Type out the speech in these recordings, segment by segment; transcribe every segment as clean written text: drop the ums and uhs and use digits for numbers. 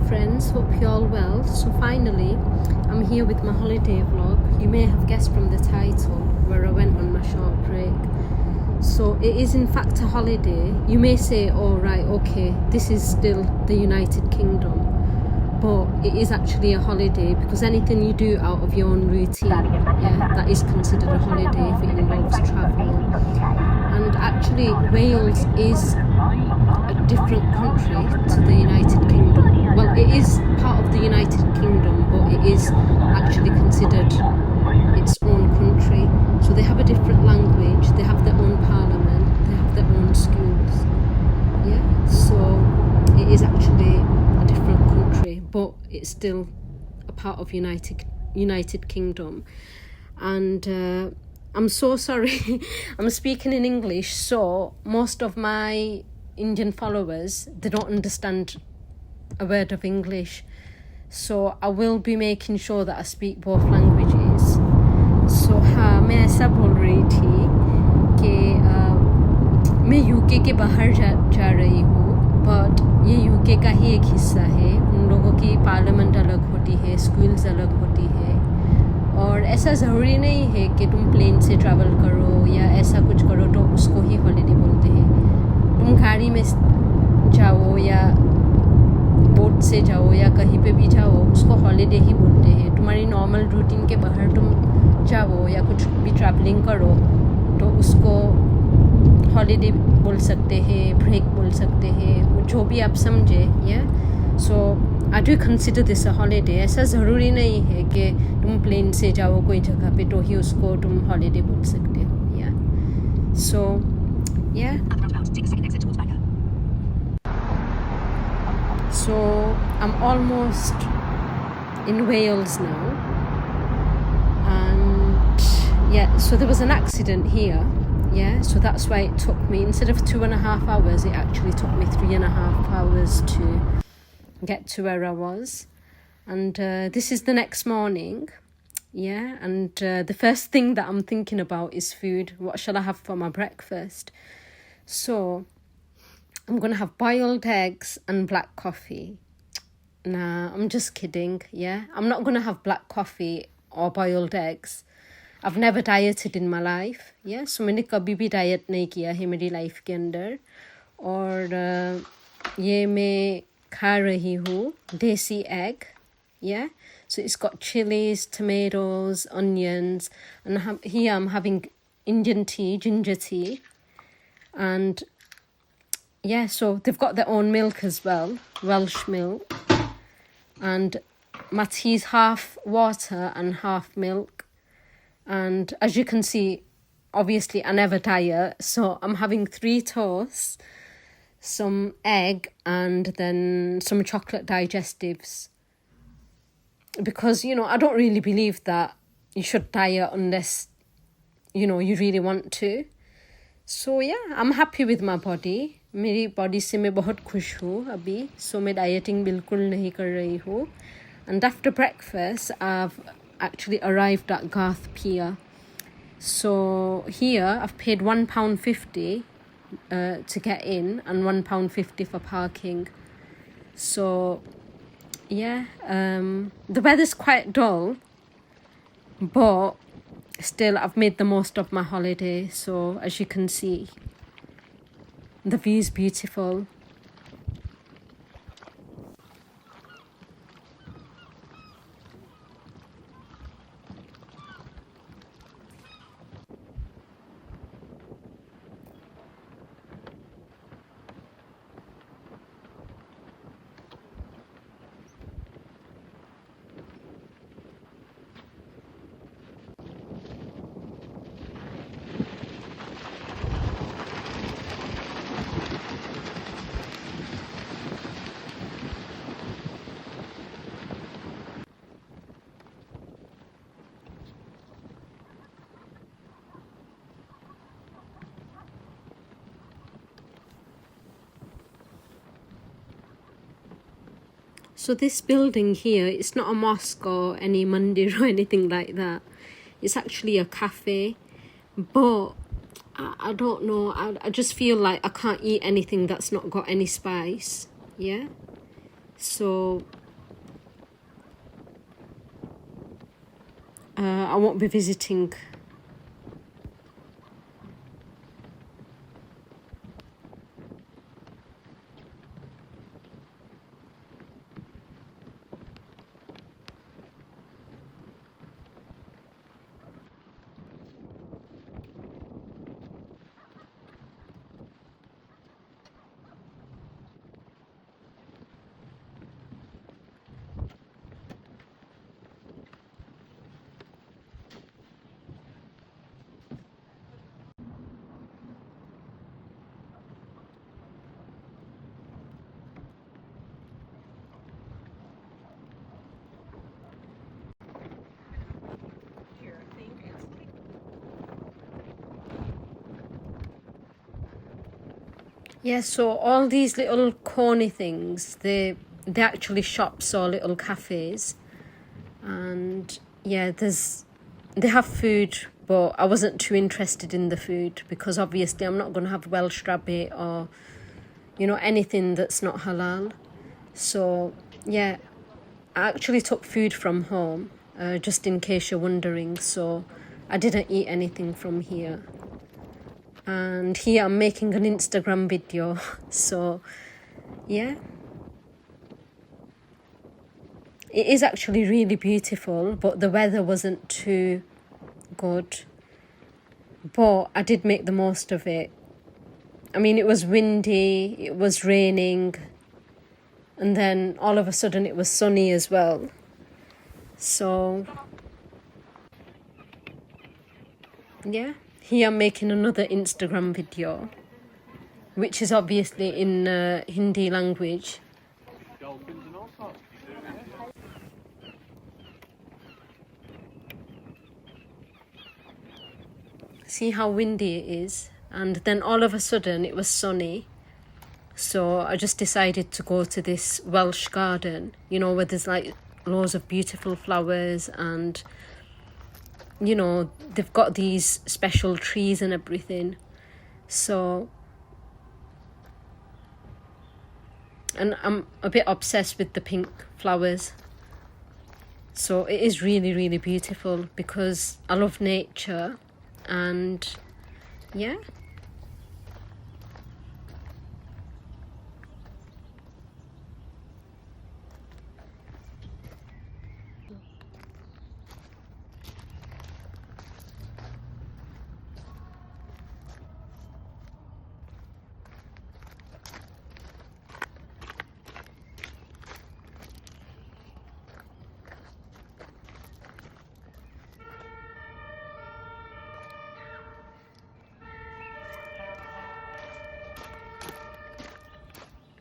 friends, hope you're all well. So finally, I'm here with my holiday vlog. You may have guessed from the title where I went on my short break. So it is in fact a holiday. You may say, oh right, okay, this is still the United Kingdom. But it is actually a holiday because anything you do out of your own routine, that is considered a holiday if it involves travel. And actually Wales is a different country to the United Kingdom. Well, it is part of the United Kingdom, but it is actually considered its own country. So they have a different language, they have their own parliament, they have their own schools. So it is actually a different country, but it's still a part of United Kingdom. And I'm so sorry, I'm speaking in English, so most of my Indian followers, they don't understand a word of English. So I will be making sure that I speak both languages. So हाँ, मैं ऐसा बोल रही थी कि मैं UK के बाहर जा रही हूँ, बट ये यूके का ही एक हिस्सा है. उन लोगों की पार्लियामेंट अलग होती है, स्कूल्स अलग होती है, और ऐसा ज़रूरी नहीं है कि तुम प्लेन से ट्रैवल करो या ऐसा कुछ करो तो उसको ही हॉलीडे बोलते हैं. तुम गाड़ी में जाओ या बोट से जाओ या कहीं पे भी जाओ, उसको हॉलीडे ही बोलते हैं. तुम्हारी नॉर्मल रूटीन के बाहर तुम जाओ या कुछ भी ट्रैवलिंग करो तो उसको हॉलीडे बोल सकते हैं, ब्रेक बोल सकते हैं, जो भी आप समझे. So I do consider this a holiday. ऐसा ज़रूरी नहीं है कि तुम प्लेन से जाओ कोई जगह पे तो ही उसको तुम हॉलीडे बोल सकते हो. सो So I'm almost in Wales now, and so there was an accident here, so that's why it took me, instead of 2.5 hours, it actually took me 3.5 hours to get to where I was. And this is the next morning, and the first thing that I'm thinking about is food. What shall I have for my breakfast? So I'm going to have boiled eggs and black coffee. Nah, I'm just kidding, I'm not going to have black coffee or boiled eggs. I've never dieted in my life, so मैंने कभी भी diet नहीं किया है मेरी life के अंदर. और ये मैं खा रही हूँ देसी egg, so it's got chilies, tomatoes, onions, and here I'm having Indian tea, ginger tea, and so they've got their own milk as well, Welsh milk, and my tea's half water and half milk. And as you can see, obviously I never diet, so I'm having 3 toasts, some egg, and then some chocolate digestives, because I don't really believe that you should diet unless you really want to. So I'm happy with my body. मेरी body से मैं बहुत खुश हूँ अभी, so मैं dieting बिल्कुल नहीं कर रही हूँ. And after breakfast, I've actually arrived at Garth Pier. So here I've paid £1.50 to get in and £1.50 for parking. So the weather's quite dull, but still I've made the most of my holiday. So as you can see, the view is beautiful. So this building here, it's not a mosque or any mandir or anything like that. It's actually a cafe, but I don't know, I just feel like I can't eat anything that's not got any spice, so I won't be visiting. Yeah, so all these little corny things, they're actually shops or little cafes. And yeah, they have food, but I wasn't too interested in the food because obviously I'm not going to have Welsh rabbit or, anything that's not halal. So yeah, I actually took food from home, just in case you're wondering. So I didn't eat anything from here. And here I'm making an Instagram video. So yeah, it is actually really beautiful, but the weather wasn't too good. But I did make the most of it. I mean, it was windy, it was raining, and then all of a sudden it was sunny as well. So yeah, here I'm making another Instagram video, which is obviously in Hindi language. See how windy it is? And then all of a sudden it was sunny. So I just decided to go to this Welsh garden, where there's like loads of beautiful flowers and, they've got these special trees and everything. So, and I'm a bit obsessed with the pink flowers. So it is really, really beautiful because I love nature and yeah.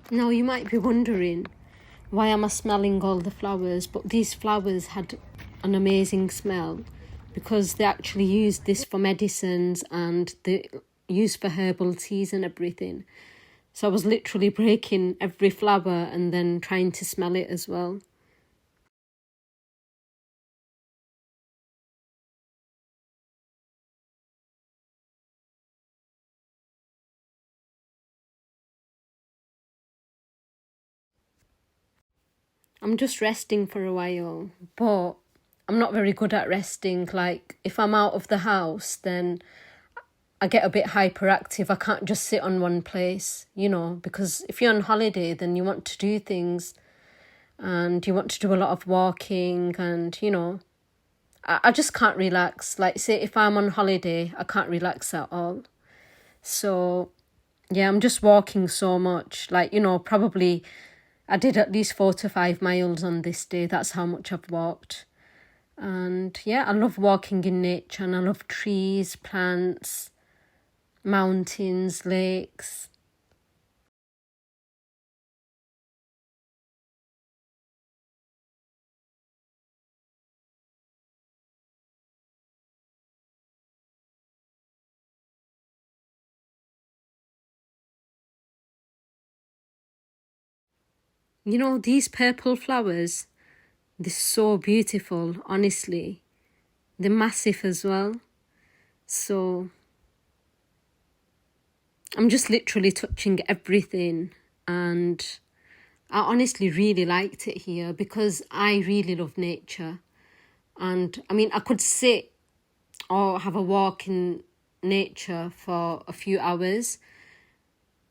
Now you might be wondering, why am I smelling all the flowers? But these flowers had an amazing smell because they actually used this for medicines and they used for herbal teas and everything. So I was literally breaking every flower and then trying to smell it as well. I'm just resting for a while, but I'm not very good at resting. Like, if I'm out of the house, then I get a bit hyperactive. I can't just sit on one place, because if you're on holiday, then you want to do things and you want to do a lot of walking and, I just can't relax. Like, say, if I'm on holiday, I can't relax at all. So, yeah, I'm just walking so much. Like, probably I did at least 4 to 5 miles on this day. That's how much I've walked. And yeah, I love walking in nature and I love trees, plants, mountains, lakes. These purple flowers, they're so beautiful, honestly. They're massive as well. So I'm just literally touching everything, and I honestly really liked it here because I really love nature. And I mean, I could sit or have a walk in nature for a few hours.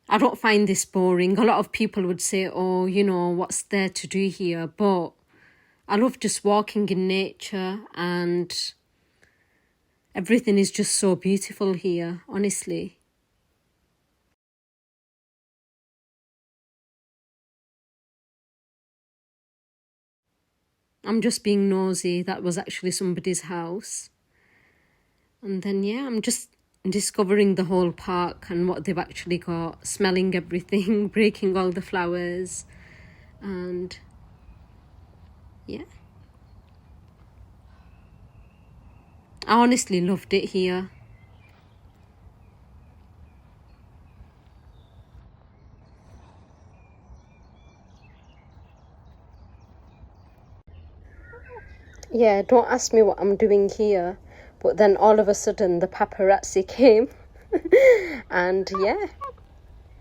I don't find this boring. A lot of people would say, oh, you know, what's there to do here? But I love just walking in nature, and everything is just so beautiful here, honestly. I'm just being nosy. That was actually somebody's house. And then, yeah, I'm just discovering the whole park and what they've actually got, smelling everything, breaking all the flowers. And yeah, I honestly loved it here. Yeah, don't ask me what I'm doing here. But then all of a sudden the paparazzi came. And yeah,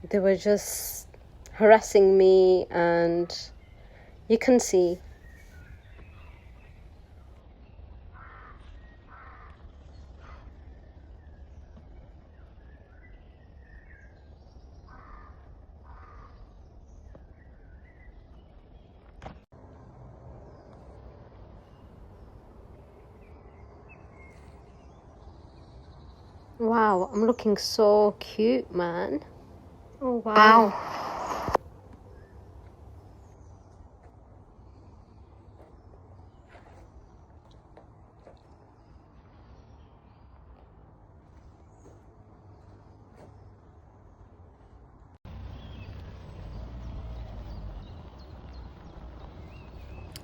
they were just harassing me, and you can see. Wow, I'm looking so cute, man. Oh, wow.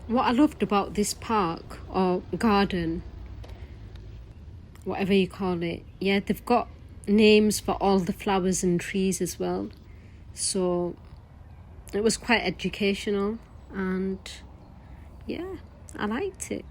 What I loved about this park or garden, whatever you call it, yeah, they've got names for all the flowers and trees as well. So it was quite educational, and yeah, I liked it.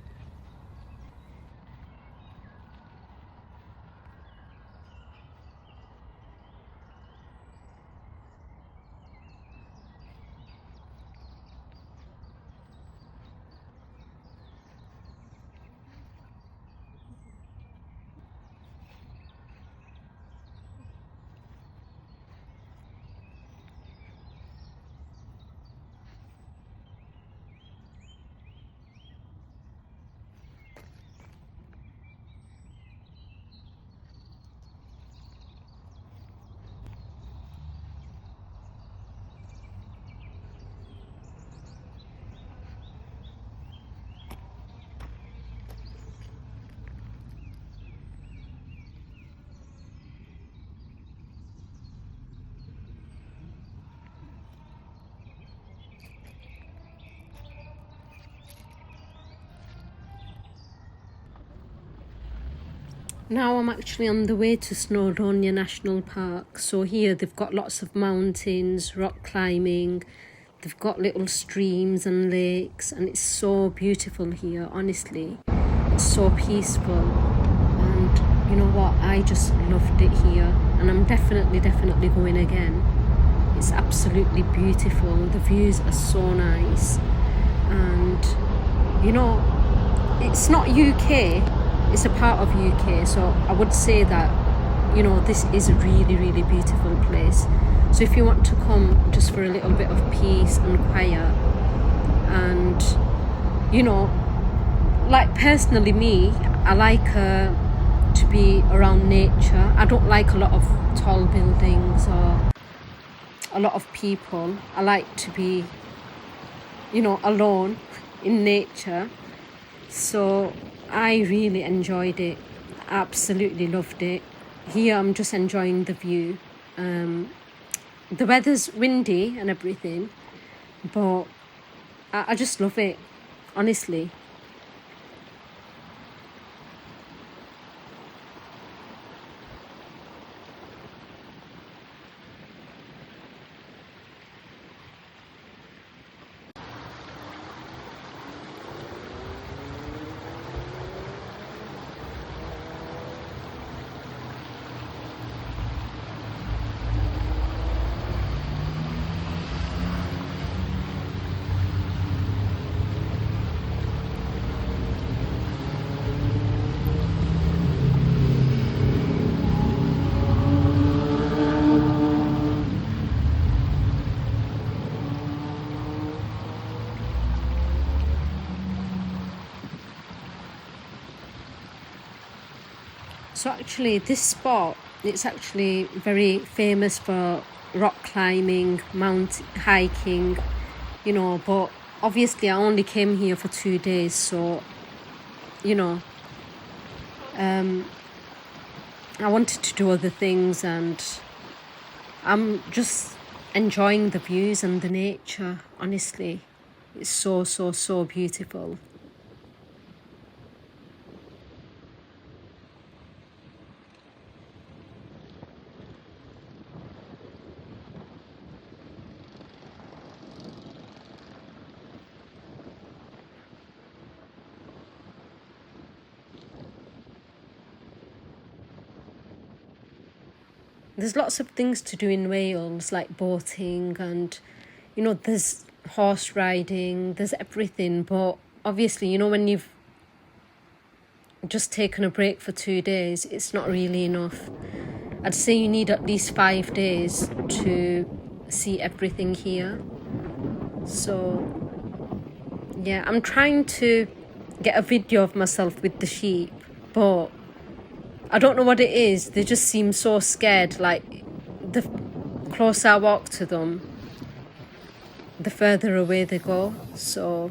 Now I'm actually on the way to Snowdonia National Park. So here they've got lots of mountains, rock climbing, they've got little streams and lakes, and it's so beautiful here, honestly. It's so peaceful. And you know what? I just loved it here, and I'm definitely going again. It's absolutely beautiful. The views are so nice. And you know, it's not UK, it's a part of UK, so I would say that, you know, this is a really beautiful place. So if you want to come just for a little bit of peace and quiet, and you know, like personally me, I like to be around nature. I don't like a lot of tall buildings or a lot of people. I like to be, you know, alone in nature. So I really enjoyed it. Absolutely loved it. Here I'm just enjoying the view. The weather's windy and everything, but I just love it, honestly. So actually this spot, it's actually very famous for rock climbing, mountain hiking, you know, but obviously I only came here for 2 days, so, you know, I wanted to do other things, and I'm just enjoying the views and the nature, honestly. It's so, so, so beautiful. There's lots of things to do in Wales, like boating and, you know, there's horse riding, there's everything. But obviously, you know, when you've just taken a break for 2 days, it's not really enough. I'd say you need at least 5 days to see everything here. So, yeah, I'm trying to get a video of myself with the sheep, but I don't know what it is. They just seem so scared. Like, the closer I walk to them, the further away they go. So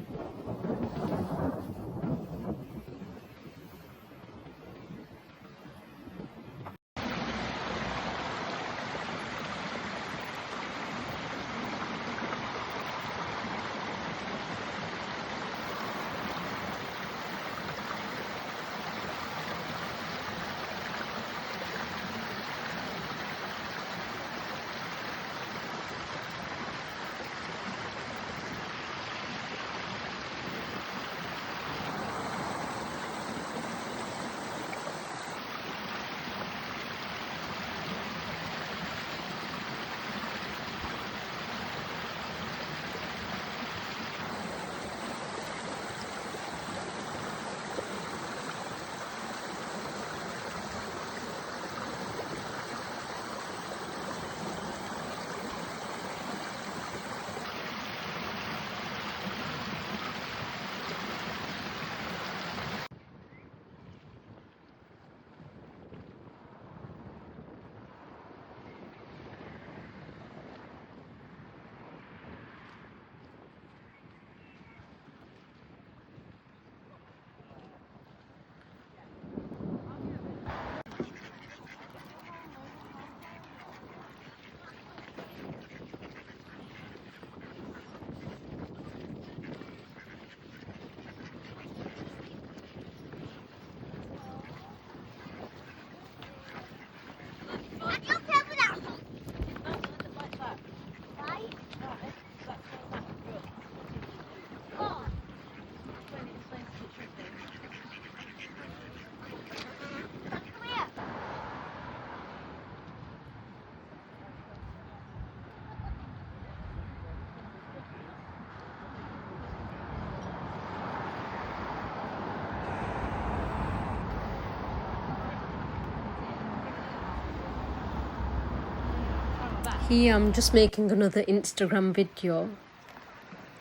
here I'm just making another Instagram video.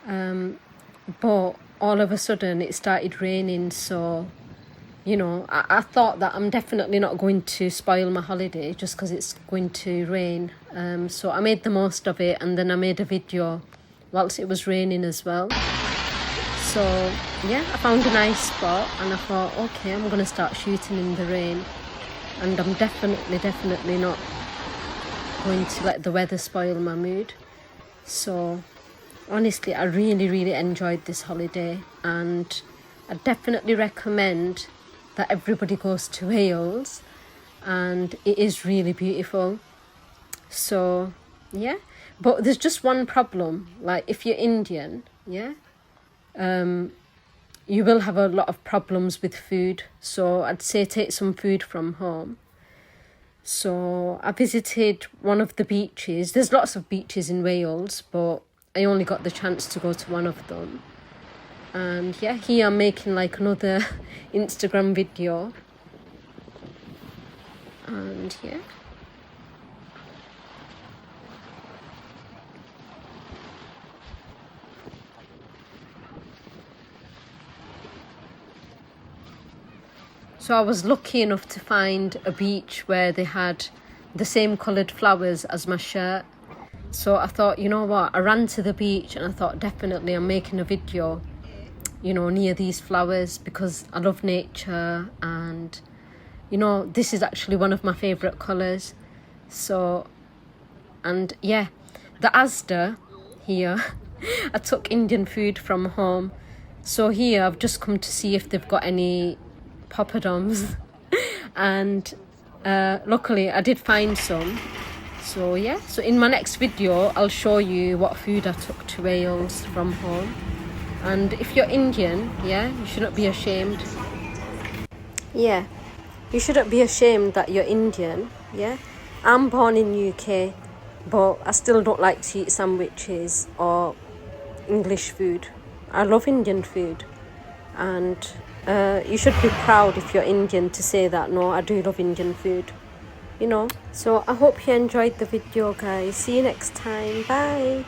But all of a sudden it started raining, so, you know, I thought that I'm definitely not going to spoil my holiday just because it's going to rain. So I made the most of it, and then I made a video whilst it was raining as well. So yeah, I found a nice spot and I thought, okay, I'm going to start shooting in the rain. And I'm definitely not going to let the weather spoil my mood. So honestly, I really enjoyed this holiday, and I definitely recommend that everybody goes to Wales, and it is really beautiful. So yeah, but there's just one problem. Like, if you're Indian, yeah, you will have a lot of problems with food. So I'd say take some food from home. So I visited one of the beaches. There's lots of beaches in Wales, but I only got the chance to go to one of them. And yeah, here I'm making like another Instagram video. And yeah. So I was lucky enough to find a beach where they had the same coloured flowers as my shirt. So I thought, you know what, I ran to the beach and I thought definitely I'm making a video, you know, near these flowers because I love nature and, you know, this is actually one of my favourite colours. So, and yeah, the Asda here, I took Indian food from home. So here I've just come to see if they've got any poppadoms and luckily I did find some. So yeah, so in my next video I'll show you what food I took to Wales from home. And if you're Indian, yeah, you shouldn't be ashamed. Yeah, you shouldn't be ashamed that you're Indian, yeah. I'm born in UK, but I still don't like to eat sandwiches or English food. I love Indian food, and you should be proud if you're Indian to say that, no, I do love Indian food, you know. So I hope you enjoyed the video, guys. See you next time. Bye.